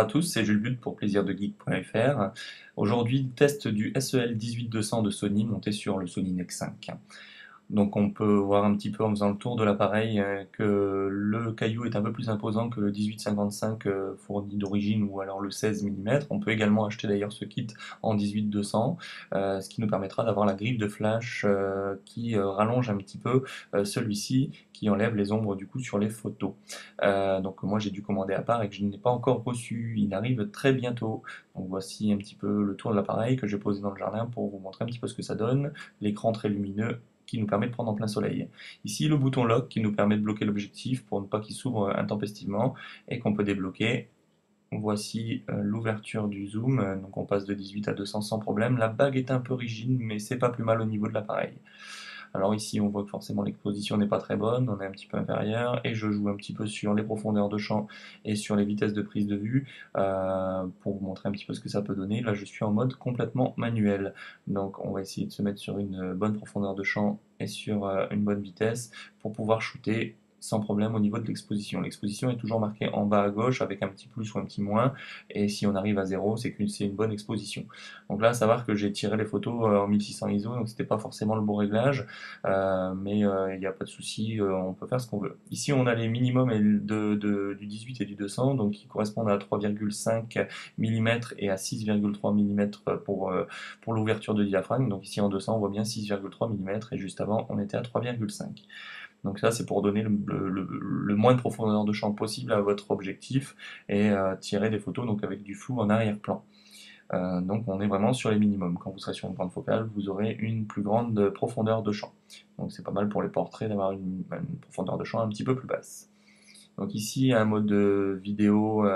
à tous, c'est Jules But pour plaisirdegeek.fr. Aujourd'hui, test du SEL 18200 de Sony monté sur le Sony Nex 5. Donc on peut voir un petit peu en faisant le tour de l'appareil que le caillou est un peu plus imposant que le 1855 fourni d'origine ou alors le 16 mm. On peut également acheter d'ailleurs ce kit en 18-200, ce qui nous permettra d'avoir la grille de flash qui rallonge un petit peu celui-ci, qui enlève les ombres du coup sur les photos. Donc moi j'ai dû commander à part et que je n'ai pas encore reçu, il arrive très bientôt. Donc voici un petit peu le tour de l'appareil que j'ai posé dans le jardin pour vous montrer un petit peu ce que ça donne. L'écran très lumineux qui nous permet de prendre en plein soleil. Ici, le bouton lock qui nous permet de bloquer l'objectif pour ne pas qu'il s'ouvre intempestivement et qu'on peut débloquer. Voici l'ouverture du zoom, donc on passe de 18 à 200 sans problème. La bague est un peu rigide, mais c'est pas plus mal au niveau de l'appareil. Alors ici, on voit que forcément l'exposition n'est pas très bonne, on est un petit peu inférieur, et je joue un petit peu sur les profondeurs de champ et sur les vitesses de prise de vue pour vous montrer un petit peu ce que ça peut donner. Là, je suis en mode complètement manuel, donc on va essayer de se mettre sur une bonne profondeur de champ et sur une bonne vitesse pour pouvoir shooter sans problème au niveau de l'exposition. L'exposition est toujours marquée en bas à gauche avec un petit plus ou un petit moins, et si on arrive à 0, c'est que c'est une bonne exposition. Donc là, à savoir que j'ai tiré les photos en 1600 ISO, donc c'était pas forcément le bon réglage, mais il n'y a pas de souci, on peut faire ce qu'on veut. Ici, on a les minimums du 18 et du 200, donc qui correspondent à 3,5 mm et à 6,3 mm pour l'ouverture de diaphragme. Donc ici en 200, on voit bien 6,3 mm et juste avant, on était à 3,5. Donc ça, c'est pour donner le moins de profondeur de champ possible à votre objectif et tirer des photos donc avec du flou en arrière-plan. Donc on est vraiment sur les minimums. Quand vous serez sur une grande focale, vous aurez une plus grande profondeur de champ. Donc c'est pas mal pour les portraits d'avoir une profondeur de champ un petit peu plus basse. Donc ici un mode vidéo,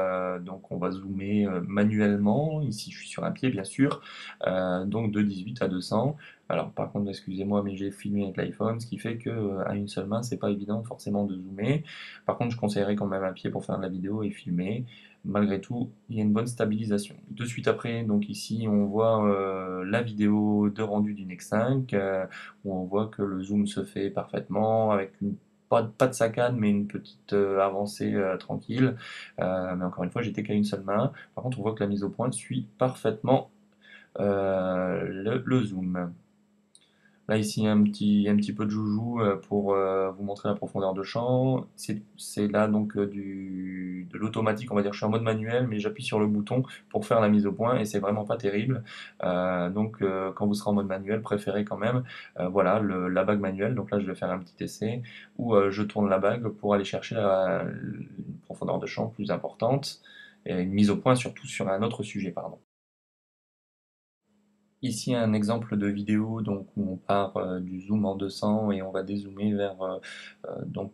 donc on va zoomer manuellement. Ici je suis sur un pied bien sûr, donc de 18 à 200. Alors par contre excusez-moi mais j'ai filmé avec l'iPhone, ce qui fait que à une seule main c'est pas évident forcément de zoomer. Par contre je conseillerais quand même un pied pour faire de la vidéo et filmer. Malgré tout il y a une bonne stabilisation. De suite après donc ici on voit la vidéo de rendu du Nex 5 où on voit que le zoom se fait parfaitement avec une pas de saccade, mais une petite avancée tranquille. Mais encore une fois, j'étais qu'à une seule main. Par contre, on voit que la mise au point suit parfaitement le zoom. Là, ici, un petit peu de joujou pour vous montrer la profondeur de champ. C'est là donc de l'automatique, on va dire. Je suis en mode manuel, mais j'appuie sur le bouton pour faire la mise au point et c'est vraiment pas terrible. Quand vous serez en mode manuel, préférez quand même voilà, la bague manuelle. Donc là, je vais faire un petit essai où je tourne la bague pour aller chercher une profondeur de champ plus importante et une mise au point surtout sur un autre sujet, pardon. Ici un exemple de vidéo donc, où on part du zoom en 200 et on va dézoomer vers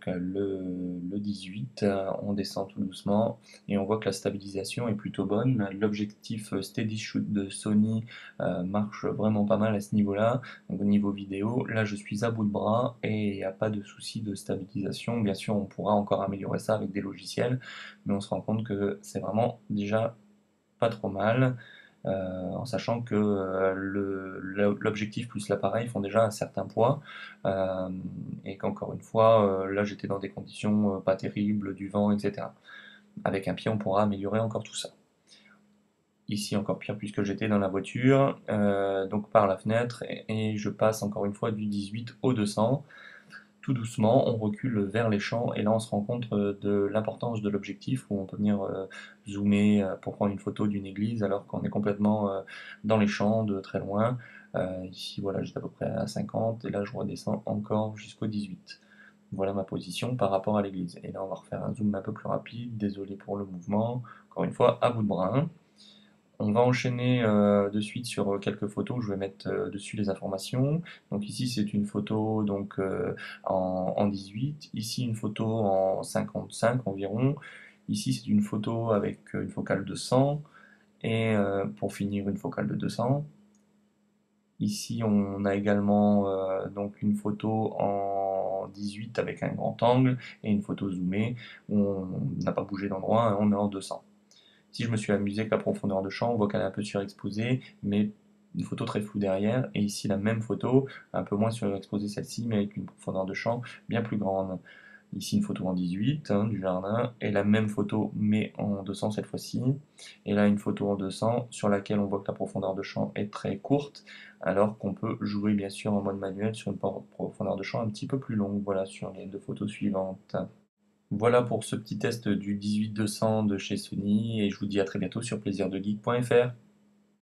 le 18, on descend tout doucement et on voit que la stabilisation est plutôt bonne. L'objectif Steady Shoot de Sony marche vraiment pas mal à ce niveau-là. Donc au niveau vidéo, là je suis à bout de bras et il n'y a pas de souci de stabilisation. Bien sûr on pourra encore améliorer ça avec des logiciels, mais on se rend compte que c'est vraiment déjà pas trop mal. En sachant que l'objectif plus l'appareil font déjà un certain poids et qu'encore une fois, là j'étais dans des conditions pas terribles, du vent, etc. Avec un pied, on pourra améliorer encore tout ça. Ici encore pire puisque j'étais dans la voiture, donc par la fenêtre, et je passe encore une fois du 18 au 200. Tout doucement, on recule vers les champs et là on se rend compte de l'importance de l'objectif où on peut venir zoomer pour prendre une photo d'une église alors qu'on est complètement dans les champs de très loin. Ici voilà, j'étais à peu près à 50 et là je redescends encore jusqu'au 18. Voilà ma position par rapport à l'église. Et là on va refaire un zoom un peu plus rapide, désolé pour le mouvement, encore une fois à bout de bras. On va enchaîner de suite sur quelques photos où je vais mettre dessus les informations. Donc ici c'est une photo donc, en 18, ici une photo en 55 environ, ici c'est une photo avec une focale de 100 et pour finir une focale de 200. Ici on a également donc une photo en 18 avec un grand angle et une photo zoomée où on n'a pas bougé d'endroit, hein, on est en 200. Si je me suis amusé avec la profondeur de champ, on voit qu'elle est un peu surexposée, mais une photo très floue derrière. Et ici, la même photo, un peu moins surexposée celle-ci, mais avec une profondeur de champ bien plus grande. Ici une photo en 18 du jardin, et la même photo mais en 200 cette fois-ci. Et là une photo en 200 sur laquelle on voit que la profondeur de champ est très courte, alors qu'on peut jouer bien sûr en mode manuel sur une profondeur de champ un petit peu plus longue, voilà sur les deux photos suivantes. Voilà pour ce petit test du 18-200 de chez Sony, et je vous dis à très bientôt sur plaisirdegeek.fr.